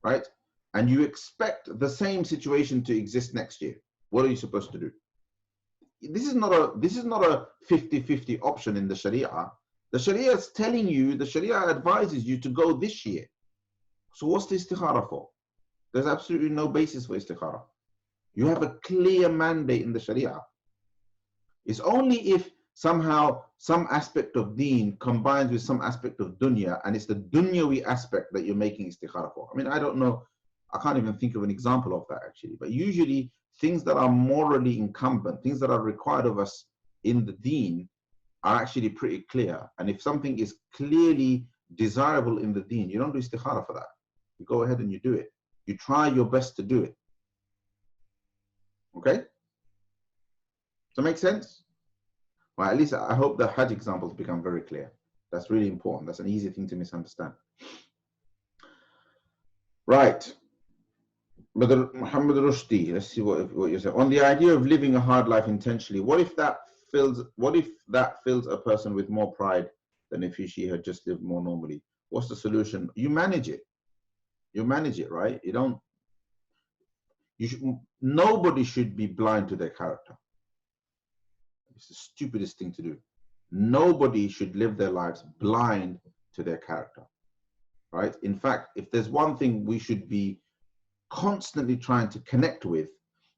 right? And you expect the same situation to exist next year. What are you supposed to do? This is not a 50-50 option in the Sharia. The Sharia is telling you, the Sharia advises you to go this year. So what's the istikhara for? There's absolutely no basis for istikhara. You have a clear mandate in the Sharia. It's only if somehow some aspect of deen combines with some aspect of dunya, and it's the dunyawi aspect that you're making istikhara for. I mean, I don't know, I can't even think of an example of that actually, but usually things that are morally incumbent, things that are required of us in the deen are actually pretty clear. And if something is clearly desirable in the deen, you don't do istikhara for that. You go ahead and you do it. You try your best to do it. Okay? Does that make sense? Well, at least I hope the Hajj examples become very clear. That's really important. That's an easy thing to misunderstand. Right. Brother Muhammad Rushdie, let's see what you say. On the idea of living a hard life intentionally, what if that fills a person with more pride than if she had just lived more normally? What's the solution? You manage it. You manage it, right? Nobody should be blind to their character. It's the stupidest thing to do. Nobody should live their lives blind to their character, right? In fact, if there's one thing we should be constantly trying to connect with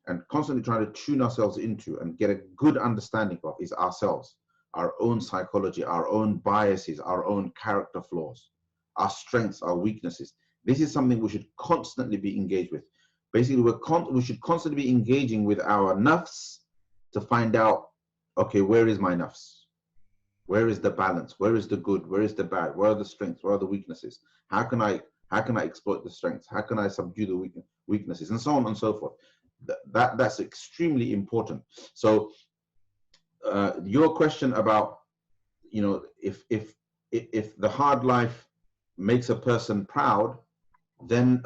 and constantly trying to tune ourselves into and get a good understanding of is ourselves, our own psychology, our own biases, our own character flaws, our strengths, our weaknesses. This is something we should constantly be engaged with. Basically, we should constantly be engaging with our nafs to find out, okay, where is my nafs? Where is the balance? Where is the good? Where is the bad? Where are the strengths? Where are the weaknesses? How can I exploit the strengths? How can I subdue the weaknesses? And so on and so forth. That's extremely important. So your question about, if the hard life makes a person proud, then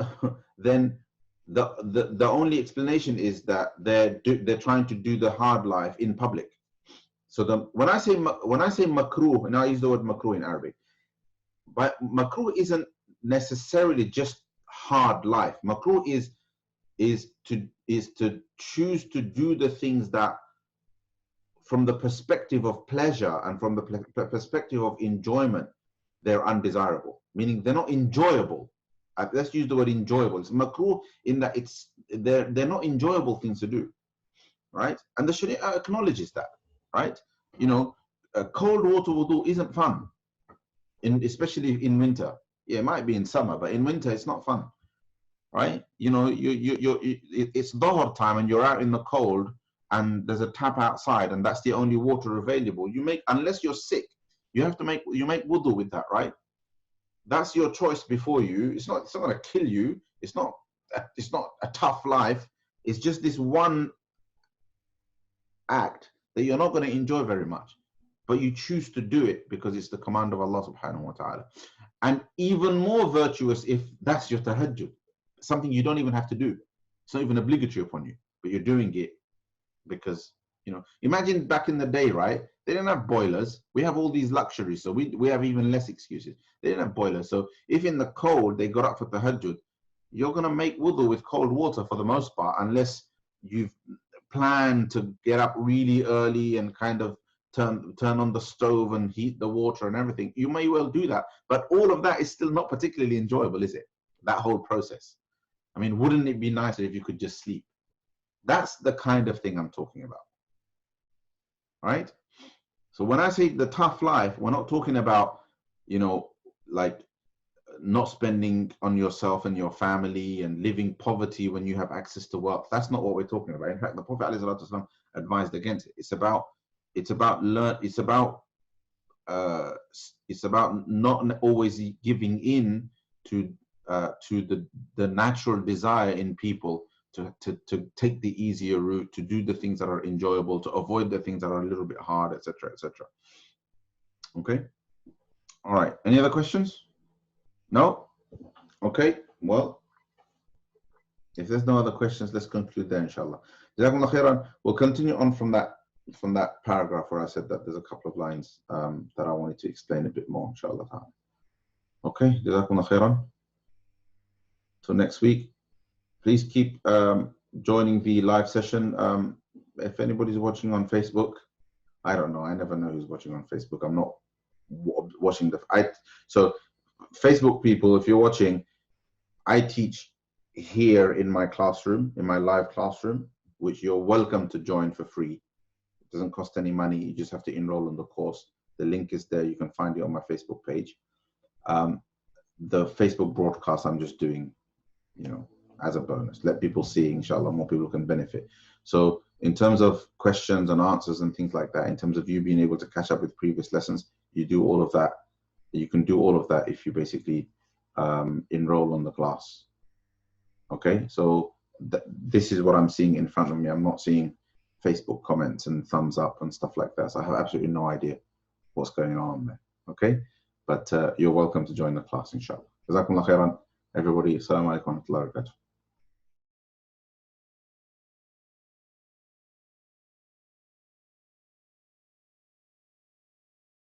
the only explanation is that they're trying to do the hard life in public. So when I say makruh, and I use the word makruh in Arabic, but makruh isn't necessarily just hard life. Makruh is to choose to do the things that, from the perspective of pleasure and from the perspective of enjoyment, they're undesirable. Meaning they're not enjoyable. Let's use the word enjoyable. It's makruh in that they're not enjoyable things to do, right? And the Sharia acknowledges that, right? Cold water wudu isn't fun, especially in winter. Yeah, it might be in summer, but in winter it's not fun, right? It's dhuhr time and you're out in the cold and there's a tap outside and that's the only water available. Unless you're sick, you make wudu with that, right? That's your choice before you. It's not going to kill you. It's not a tough life. It's just this one act that you're not going to enjoy very much, but you choose to do it because it's the command of Allah subhanahu wa ta'ala. And even more virtuous if that's your tahajjud, something you don't even have to do. It's not even obligatory upon you, but you're doing it because, you know, imagine back in the day, right? They didn't have boilers. We have all these luxuries, so we have even less excuses. They didn't have boilers. So if in the cold they got up for tahajjud, you're going to make wudu with cold water for the most part, unless you've planned to get up really early and kind of turn on the stove and heat the water and everything. You may well do that, but all of that is still not particularly enjoyable, is it? That whole process. I mean, wouldn't it be nicer if you could just sleep? That's the kind of thing I'm talking about, right? So when I say the tough life, we're not talking about, you know, like not spending on yourself and your family and living poverty when you have access to wealth. That's not what we're talking about. In fact, the Prophet ﷺ advised against it. It's about not always giving in to the natural desire in people to take the easier route, to do the things that are enjoyable, to avoid the things that are a little bit hard, etc., etc. Okay. All right. Any other questions? No? Okay. Well, if there's no other questions, let's conclude there, inshallah. Jazakumullah khairan. We'll continue on from that paragraph where I said that there's a couple of lines that I wanted to explain a bit more, inshallah. Okay. Jazakumullah khairan. Till next week. Please keep joining the live session. If anybody's watching on Facebook, I don't know. I never know who's watching on Facebook. I'm not watching so Facebook people, if you're watching, I teach here in my classroom, in my live classroom, which you're welcome to join for free. It doesn't cost any money. You just have to enroll in the course. The link is there. You can find it on my Facebook page. The Facebook broadcast I'm just doing, you know, as a bonus. Let people see, inshallah, more people can benefit. So in terms of questions and answers and things like that, in terms of you being able to catch up with previous lessons, you do all of that. You can do all of that if you basically enroll on the class. Okay, so this is what I'm seeing in front of me. I'm not seeing Facebook comments and thumbs up and stuff like that. So I have absolutely no idea what's going on there. Okay, but you're welcome to join the class, inshallah. Jazakumullah khairan, everybody. Assalamu alaikum wa rahmatullahi wa barakatuh.